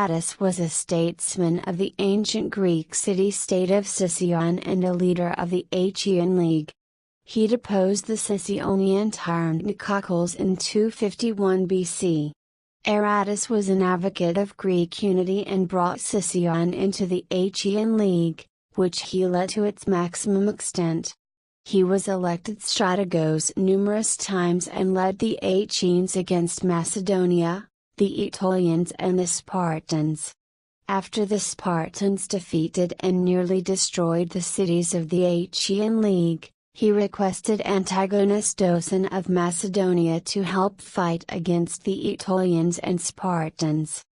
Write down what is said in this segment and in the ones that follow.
Aratus was a statesman of the ancient Greek city-state of Sicyon and a leader of the Achaean League. He deposed the Sicyonian tyrant Nicocles in 251 BC. Aratus was an advocate of Greek unity and brought Sicyon into the Achaean League, which he led to its maximum extent. He was elected strategos numerous times and led the Achaeans against Macedonia, the Aetolians and the Spartans. After the Spartans defeated and nearly destroyed the cities of the Achaean League, he requested Antigonus Doson of Macedonia to help fight against the Aetolians and Spartans.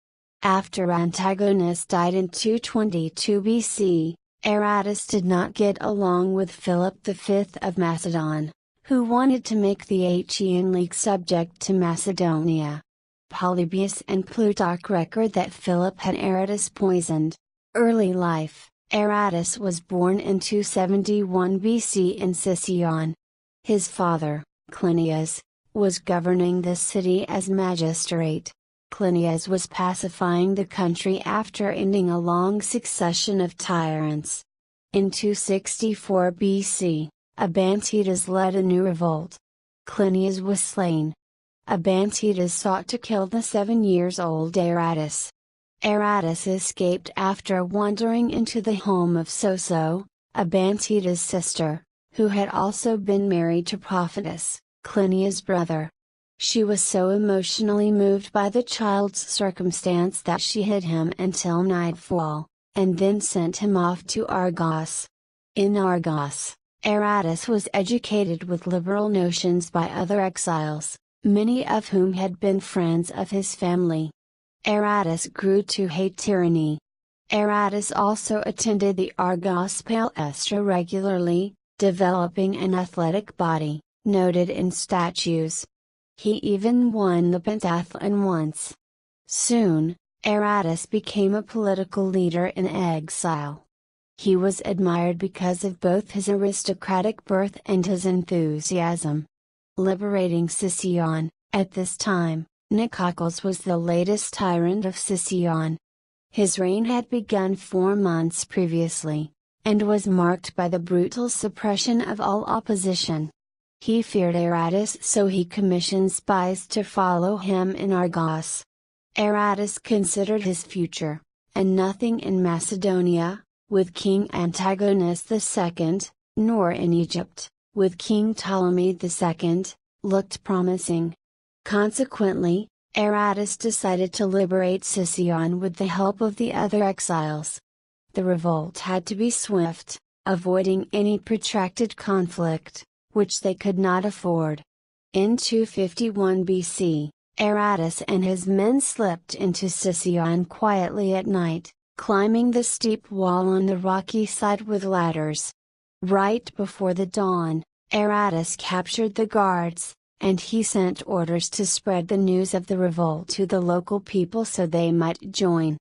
After Antigonus died in 222 BC, Aratus did not get along with Philip V of Macedon, who wanted to make the Achaean League subject to Macedonia. Polybius and Plutarch record that Philip had Aratus poisoned. Early life: Aratus was born in 271 BC in Sicyon. His father, Clinias, was governing the city as magistrate. Clinias was pacifying the country after ending a long succession of tyrants. In 264 BC, Ǎratος led a new revolt. Clinias was slain. Ǎratos sought to kill the 7-year-old Aratus. Aratus escaped after wandering into the home of Soso, Ǎratos's sister, who had also been married to Prophetess, Clinias' brother. She was so emotionally moved by the child's circumstance that she hid him until nightfall, and then sent him off to Argos. In Argos, Aratus was educated with liberal notions by other exiles, many of whom had been friends of his family. Aratus grew to hate tyranny. Aratus also attended the Argos palestra regularly, developing an athletic body, noted in statues. He even won the pentathlon once. Soon, Aratus became a political leader in exile. He was admired because of both his aristocratic birth and his enthusiasm. Liberating Sicyon: at this time, Nicocles was the latest tyrant of Sicyon. His reign had begun 4 months previously, and was marked by the brutal suppression of all opposition. He feared Aratus, so he commissioned spies to follow him in Argos. Aratus considered his future, and nothing in Macedonia, with King Antigonus II, nor in Egypt, with King Ptolemy II, looked promising. Consequently, Aratus decided to liberate Sicyon with the help of the other exiles. The revolt had to be swift, avoiding any protracted conflict, which they could not afford. In 251 BC, Aratus and his men slipped into Sicyon quietly at night, climbing the steep wall on the rocky side with ladders. Right before the dawn, Aratus captured the guards, and he sent orders to spread the news of the revolt to the local people so they might join.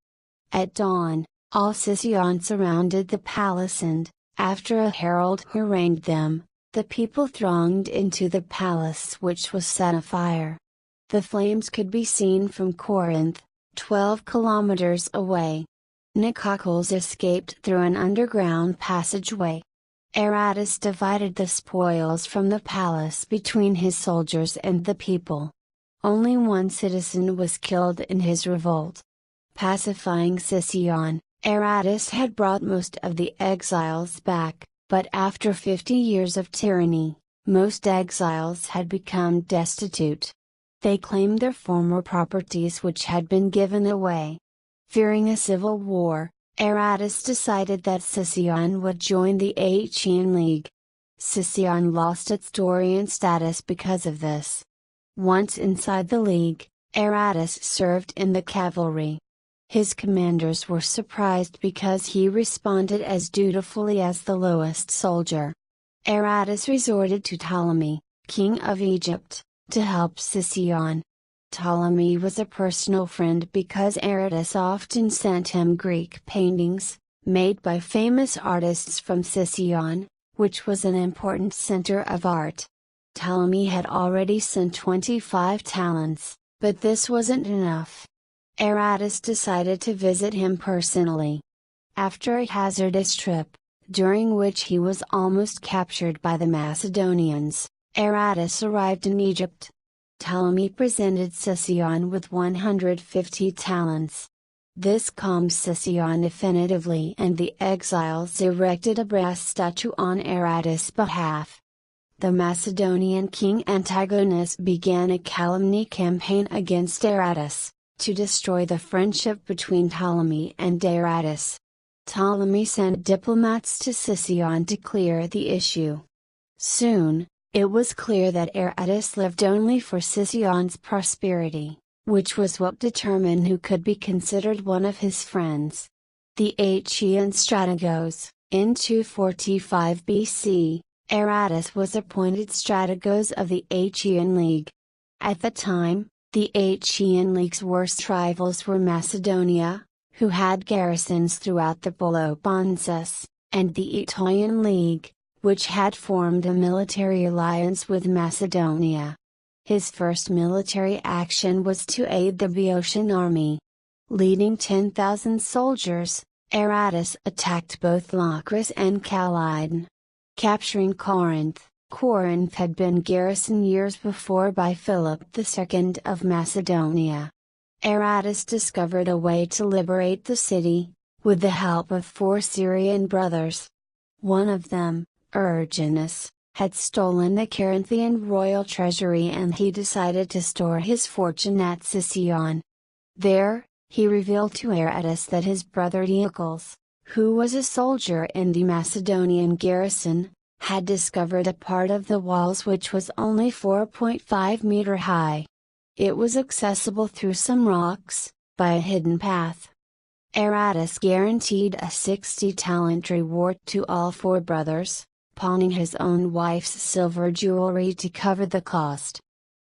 At dawn, all Sicyon surrounded the palace and, after a herald harangued them, the people thronged into the palace, which was set afire. The flames could be seen from Corinth, 12 kilometers away. Nicocles escaped through an underground passageway. Aratus divided the spoils from the palace between his soldiers and the people. Only one citizen was killed in his revolt. Pacifying Sicyon, Aratus had brought most of the exiles back, but after 50 years of tyranny, most exiles had become destitute. They claimed their former properties which had been given away. Fearing a civil war, Aratus decided that Sicyon would join the Achaean League. Sicyon lost its Dorian status because of this. Once inside the league, Aratus served in the cavalry. His commanders were surprised because he responded as dutifully as the lowest soldier. Aratus resorted to Ptolemy, king of Egypt, to help Sicyon. Ptolemy was a personal friend because Aratus often sent him Greek paintings, made by famous artists from Sicyon, which was an important center of art. Ptolemy had already sent 25 talents, but this wasn't enough. Aratus decided to visit him personally. After a hazardous trip, during which he was almost captured by the Macedonians, Aratus arrived in Egypt. Ptolemy presented Sicyon with 150 talents. This calmed Sicyon definitively, and the exiles erected a brass statue on Aratus' behalf. The Macedonian king Antigonus began a calumny campaign against Aratus, to destroy the friendship between Ptolemy and Aratus. Ptolemy sent diplomats to Sicyon to clear the issue. Soon, it was clear that Aratus lived only for Sicyon's prosperity, which was what determined who could be considered one of his friends. The Achaean strategos. In 245 BC, Aratus was appointed strategos of the Achaean League. At the time, the Achaean League's worst rivals were Macedonia, who had garrisons throughout the Peloponnesus, and the Aetolian League, which had formed a military alliance with Macedonia. His first military action was to aid the Boeotian army. Leading 10,000 soldiers, Aratus attacked both Locris and Calydon. Capturing Corinth. Corinth had been garrisoned years before by Philip II of Macedonia. Aratus discovered a way to liberate the city, with the help of 4 Syrian brothers. One of them, Aegean, had stolen the Corinthian royal treasury, and he decided to store his fortune at Sicyon. There, he revealed to Aratus that his brother Nicocles, who was a soldier in the Macedonian garrison, had discovered a part of the walls which was only 4.5 meter high. It was accessible through some rocks, by a hidden path. Aratus guaranteed a 60-talent reward to all 4 brothers, pawning his own wife's silver jewelry to cover the cost.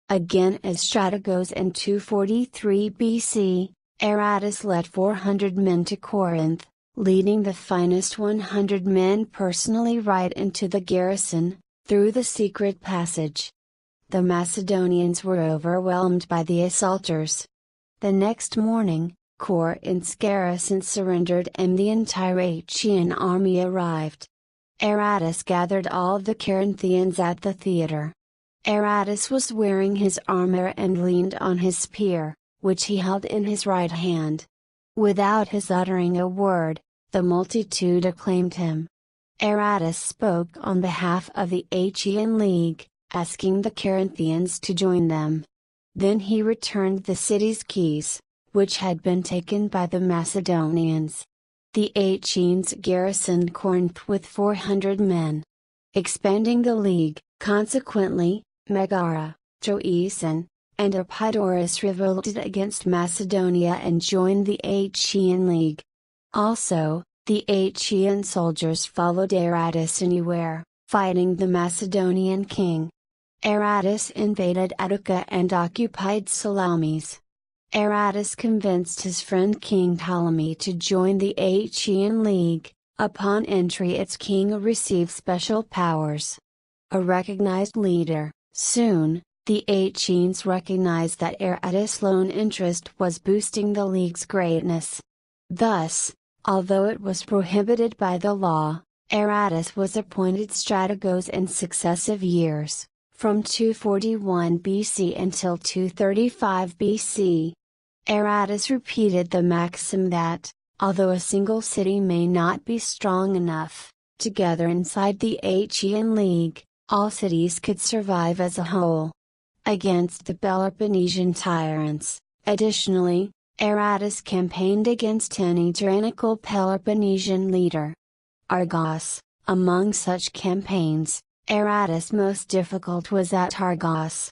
Again as strategos in 243 BC, Aratus led 400 men to Corinth, leading the finest 100 men personally right into the garrison, through the secret passage. The Macedonians were overwhelmed by the assaulters. The next morning, Corinth's garrison surrendered and the entire Achaean army arrived. Aratus gathered all the Corinthians at the theater. Aratus was wearing his armor and leaned on his spear, which he held in his right hand. Without his uttering a word, the multitude acclaimed him. Aratus spoke on behalf of the Achaean League, asking the Corinthians to join them. Then he returned the city's keys, which had been taken by the Macedonians. The Achaeans garrisoned Corinth with 400 men. Expanding the league, consequently, Megara, Troezen, and Epidaurus revolted against Macedonia and joined the Achaean League. Also, the Achaean soldiers followed Aratus anywhere, fighting the Macedonian king. Aratus invaded Attica and occupied Salamis. Aratus convinced his friend King Ptolemy to join the Achaean League. Upon entry its king received special powers. A recognized leader. Soon, the Achaeans recognized that Aratus' lone interest was boosting the league's greatness. Thus, although it was prohibited by the law, Aratus was appointed strategos in successive years, from 241 BC until 235 BC. Aratus repeated the maxim that, although a single city may not be strong enough, together inside the Achaean League, all cities could survive as a whole. Against the Peloponnesian tyrants, additionally, Aratus campaigned against any tyrannical Peloponnesian leader. Argos. Among such campaigns, Aratus' most difficult was at Argos.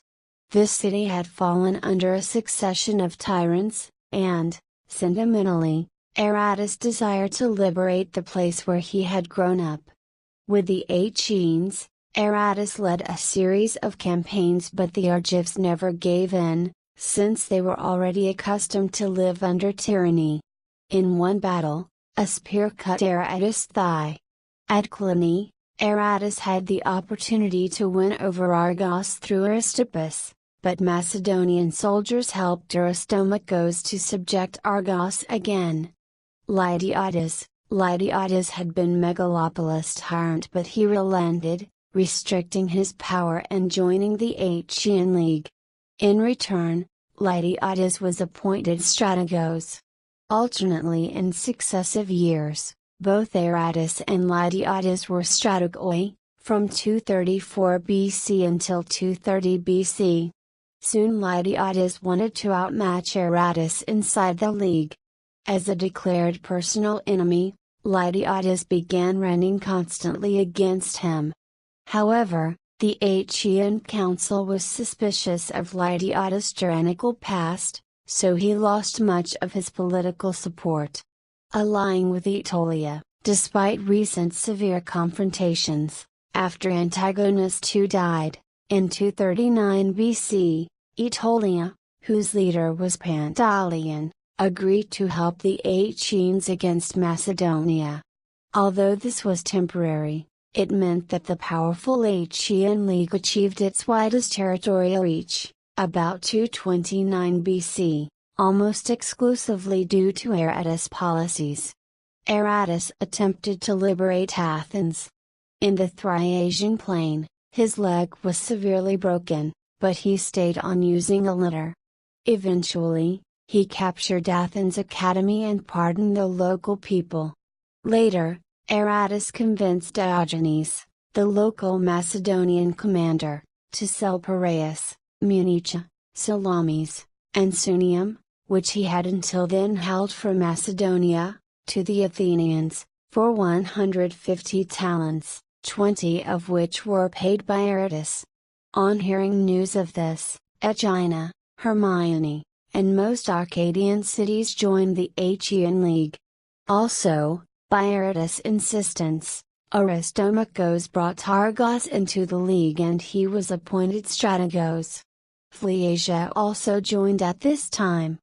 This city had fallen under a succession of tyrants, and, sentimentally, Aratus desired to liberate the place where he had grown up. With the Achaeans, Aratus led a series of campaigns, but the Argives never gave in, since they were already accustomed to live under tyranny. In one battle, a spear cut Aratus' thigh. At Cluny, Aratus had the opportunity to win over Argos through Aristippus, but Macedonian soldiers helped Aristomachus to subject Argos again. Łaidiotas had been Megalopolis tyrant, but he relented, restricting his power and joining the Achaean League. In return, Łaidiotas was appointed strategos. Alternately in successive years, both Aratus and Łaidiotas were strategoi, from 234 BC until 230 BC. Soon Łaidiotas wanted to outmatch Aratus inside the league. As a declared personal enemy, Łaidiotas began running constantly against him. However, the Achaean council was suspicious of Łaidiotas' tyrannical past, so he lost much of his political support. Allying with Aetolia, despite recent severe confrontations, after Antigonus II died, in 239 BC, Aetolia, whose leader was Pantaleon, agreed to help the Achaeans against Macedonia. Although this was temporary, it meant that the powerful Achaean League achieved its widest territorial reach, about 229 BC, almost exclusively due to Ӓρατος policies. Aratus attempted to liberate Athens. In the Thriasian plain, his leg was severely broken, but he stayed on using a litter. Eventually, he captured Athens' academy and pardoned the local people. Later, Aratus convinced Diogenes, the local Macedonian commander, to sell Piraeus, Municha, Salamis, and Sunium, which he had until then held for Macedonia, to the Athenians, for 150 talents, 20 of which were paid by Aratus. On hearing news of this, Aegina, Hermione, and most Arcadian cities joined the Achaean League. Also, by Aratus' insistence, Aristomachus brought Argos into the league and he was appointed strategos. Phleasia also joined at this time.